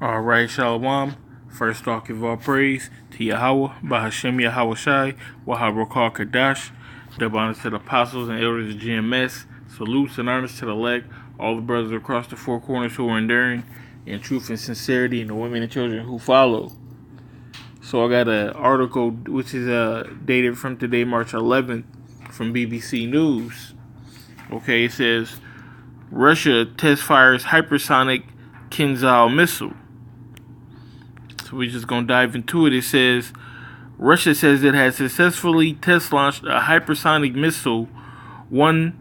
All right, Shalom. First off, give all praise to Yahweh, Bahashem Yahweh Shai, Wahabrakal Kadash. Double honors to the apostles and elders of GMS. Salutes and honors to the elect, all the brothers across the four corners who are enduring in truth and sincerity, and the women and children who follow. So I got an article which is dated from today, March 11th, from BBC News. Okay, it says Russia test fires hypersonic Kinzhal missile. So we're just going to dive into it. It says, Russia says it has successfully test launched a hypersonic missile, one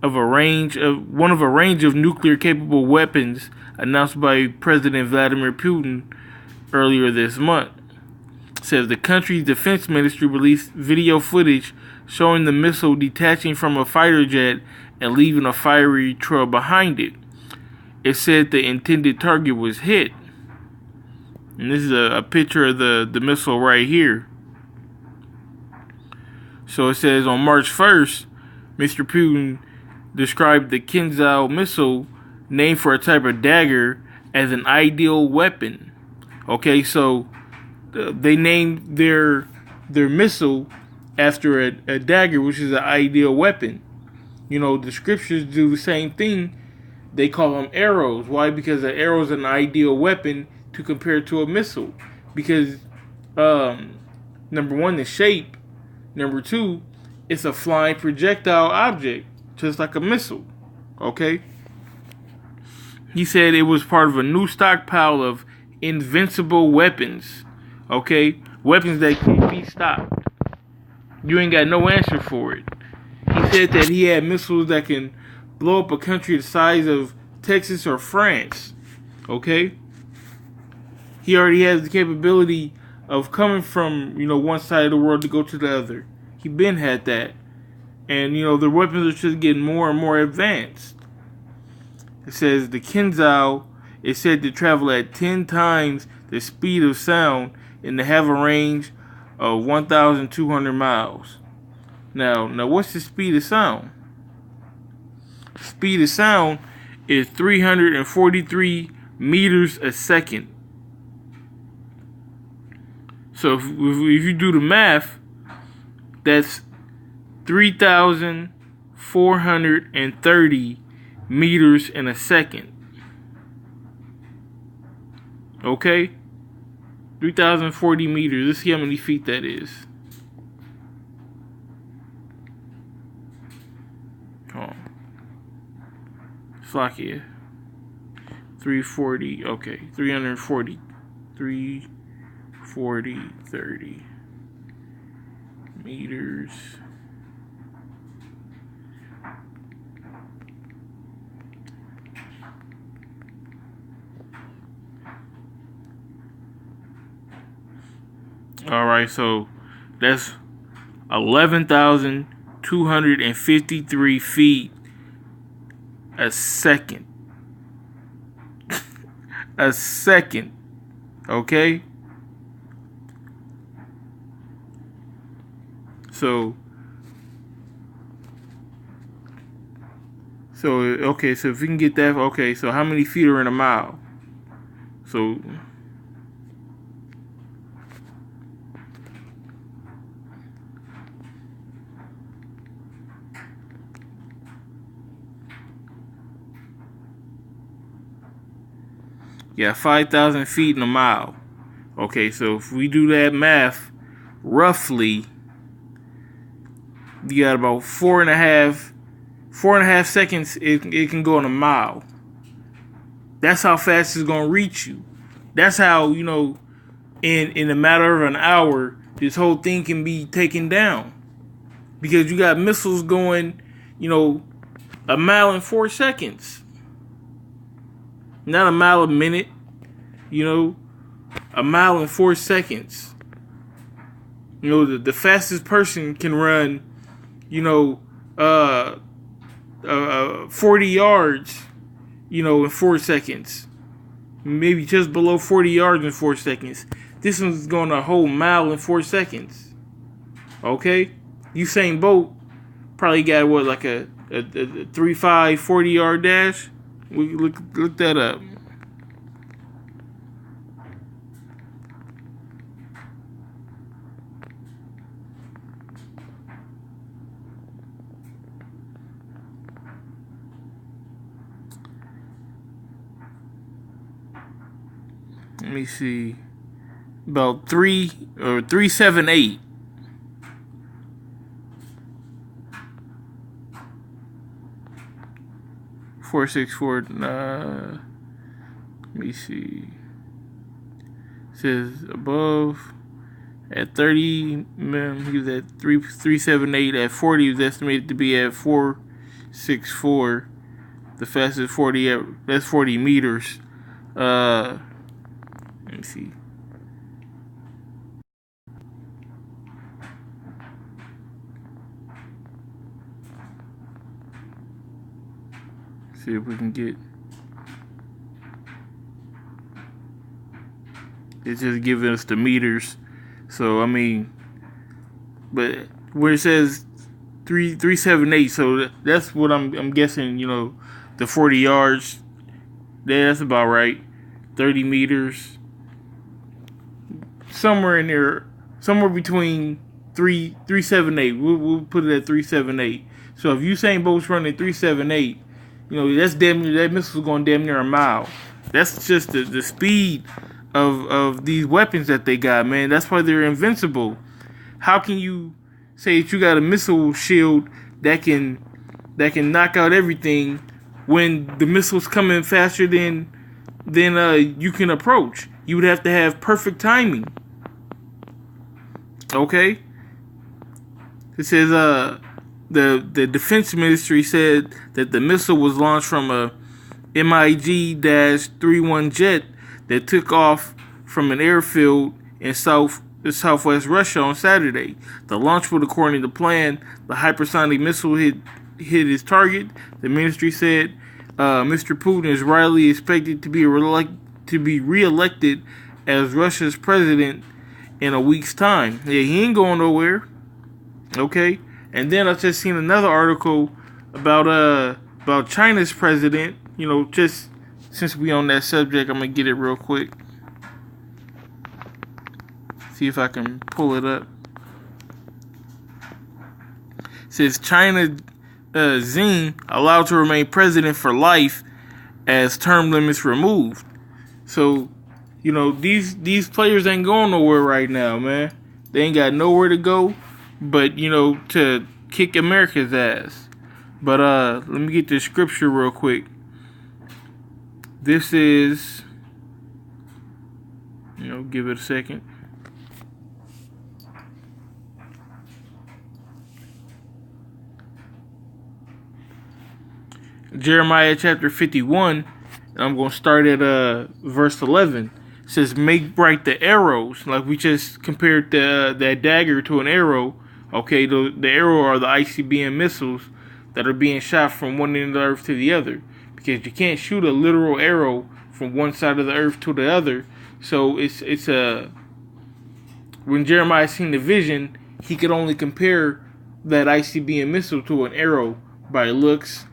of a range of nuclear capable weapons announced by President Vladimir Putin earlier this month. It says the country's defense ministry released video footage showing the missile detaching from a fighter jet and leaving a fiery trail behind it. It said the intended target was hit. And this is a picture of the missile right here. So it says on March 1st, Mr. Putin described the Kinzhal missile, named for a type of dagger, as an ideal weapon. Okay, so they named their missile after a dagger, which is an ideal weapon. You know, the scriptures do the same thing. They call them arrows. Why? Because an arrow is an ideal weapon to compare to a missile. Because, number one, the shape. Number two, it's a flying projectile object, just like a missile. Okay? He said it was part of a new stockpile of invincible weapons. Okay? Weapons that can't be stopped. You ain't got no answer for it. He said that he had missiles that can blow up a country the size of Texas or France. Okay? He already has the capability of coming from, one side of the world to go to the other. He been had that. And, the weapons are just getting more and more advanced. It says the Kinzhal is said to travel at 10 times the speed of sound and to have a range of 1,200 miles. Now, what's the speed of sound? Speed of sound is 343 meters a second. So if you do the math, that's 3,430 meters in a second. Okay? 3,040 meters. Let's see how many feet that is. Slovakia. 340. Okay. 340. 30 meters. Alright, so that's 11,253 feet a second. A second. Okay? So if we can get that, okay, so how many feet are in a mile? So, yeah, 5,000 feet in a mile. Okay, so if we do that math, roughly, you got about four and a half seconds. It can go in a mile. That's how fast it's gonna reach you. That's how in a matter of an hour, this whole thing can be taken down, because you got missiles going, a mile in 4 seconds. Not a mile a minute. A mile in 4 seconds. The fastest person can run 40 yards, in 4 seconds. Maybe just below 40 yards in 4 seconds. This one's going a whole mile in 4 seconds. Okay? Usain Bolt probably got like a 3.5 40-yard dash. We look that up. Let me see. About 378. .464. Let me see. It says above at 30, he was at 378. At 40, he was estimated to be at 464. The fastest 40 that's 40 meters. Let me see. See if we can get. It's just giving us the meters. So I mean, but where it says 378, so that's what I'm guessing. You know, the 40 yards. Yeah, that's about right. 30 meters. Somewhere in there, somewhere between 378. We'll put it at 378. So if Usain Bolt's running 378, you know that's damn near, that missile's going damn near a mile. That's just the speed of these weapons that they got, man. That's why they're invincible. How can you say that you got a missile shield that can knock out everything when the missile's coming faster than you can approach? You would have to have perfect timing. Okay? It says the defense ministry said that the missile was launched from a MiG-31 jet that took off from an airfield in southwest Russia on Saturday. The launch would, according to plan, the hypersonic missile hit its target. The ministry said Mr. Putin is rightly expected to be reelected as Russia's president in a week's time. Yeah, he ain't going nowhere. Okay, and then I just seen another article about China's president. You know, just since we on that subject, I'm gonna get it real quick. See if I can pull it up. It says China Xi allowed to remain president for life as term limits removed. So, you know, these players ain't going nowhere right now, man. They ain't got nowhere to go, but you know, to kick America's ass. But let me get this scripture real quick. This is, you know, give it a second. Jeremiah chapter 51, and I'm going to start at verse 11. It says, make bright the arrows. Like we just compared that dagger to an arrow. Okay, the arrow are the ICBM missiles that are being shot from one end of the earth to the other. Because you can't shoot a literal arrow from one side of the earth to the other. So it's when Jeremiah seen the vision, he could only compare that ICBM missile to an arrow by looks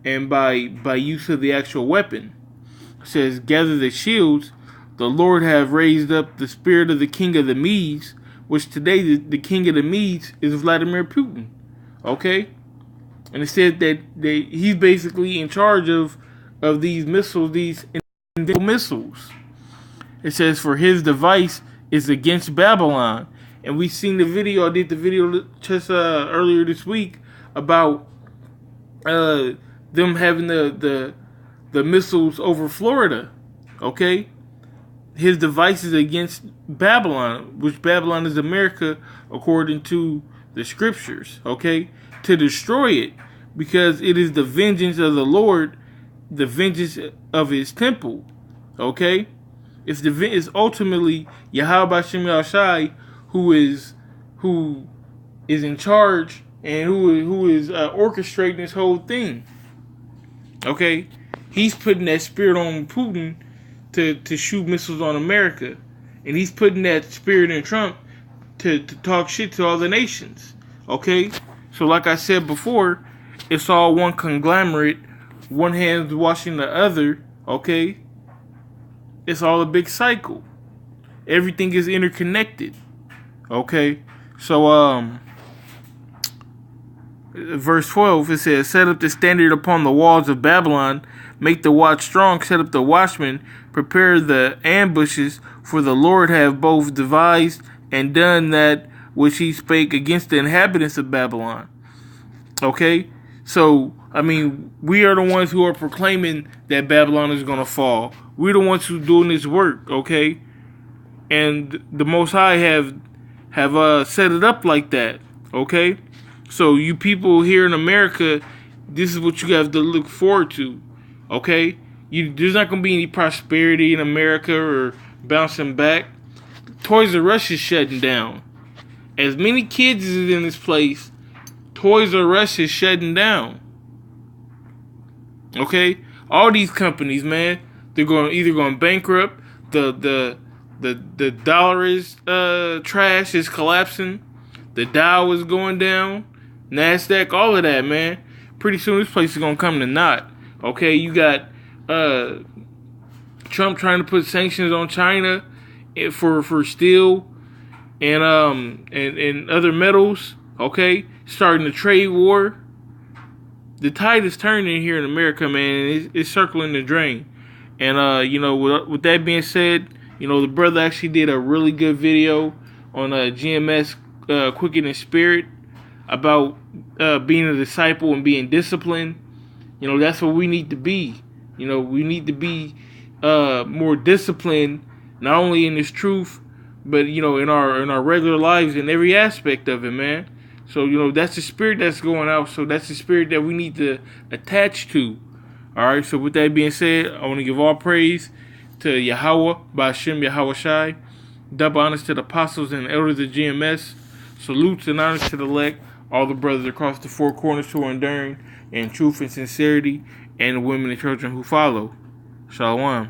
and by use of the actual weapon. It says, gather the shields. The Lord have raised up the spirit of the king of the Medes, which today the king of the Medes is Vladimir Putin. Okay? And it said that he's basically in charge of these missiles, these missiles. It says, for his device is against Babylon. And we seen the video, I did the video just earlier this week about them having the missiles over Florida. Okay? His device is against Babylon, which Babylon is America according to the scriptures. Okay? To destroy it, because it is the vengeance of the Lord, the vengeance of his temple. Okay? It's ultimately Yahweh Bashem Yahshai who is in charge and who is orchestrating this whole thing. Okay? He's putting that spirit on Putin to shoot missiles on America. And he's putting that spirit in Trump to talk shit to all the nations. Okay? So like I said before, it's all one conglomerate. One hand's washing the other. Okay? It's all a big cycle. Everything is interconnected. Okay? So, verse 12, it says, set up the standard upon the walls of Babylon, make the watch strong, set up the watchmen, prepare the ambushes, for the Lord have both devised and done that which he spake against the inhabitants of Babylon. Okay? So, I mean, we are the ones who are proclaiming that Babylon is going to fall. We're the ones who are doing this work, okay? And the Most High have set it up like that, okay? So you people here in America, this is what you have to look forward to, okay? There's not going to be any prosperity in America or bouncing back. Toys R Us is shutting down. As many kids as is in this place, Toys R Us is shutting down. Okay? All these companies, man, they're either going bankrupt. The dollar is trash, is collapsing. The Dow is going down. NASDAQ, all of that, man. Pretty soon this place is going to come to naught. Okay? You got Trump trying to put sanctions on China for steel and other metals. Okay? Starting a trade war. The tide is turning here in America, man. It's circling the drain. And, you know, with that being said, you know, the brother actually did a really good video on GMS Quickening Spirit about being a disciple and being disciplined. You know, that's what we need to be. You know, we need to be more disciplined, not only in this truth, but, you know, in our regular lives, in every aspect of it, man. So, you know, that's the spirit that's going out. So that's the spirit that we need to attach to. All right. So with that being said, I want to give all praise to Yahweh, Ba'ashem Yahweh Shai. Double honors to the apostles and elders of GMS. Salutes and honors to the elect, all the brothers across the four corners who are enduring in truth and sincerity, and the women and children who follow. Shalom.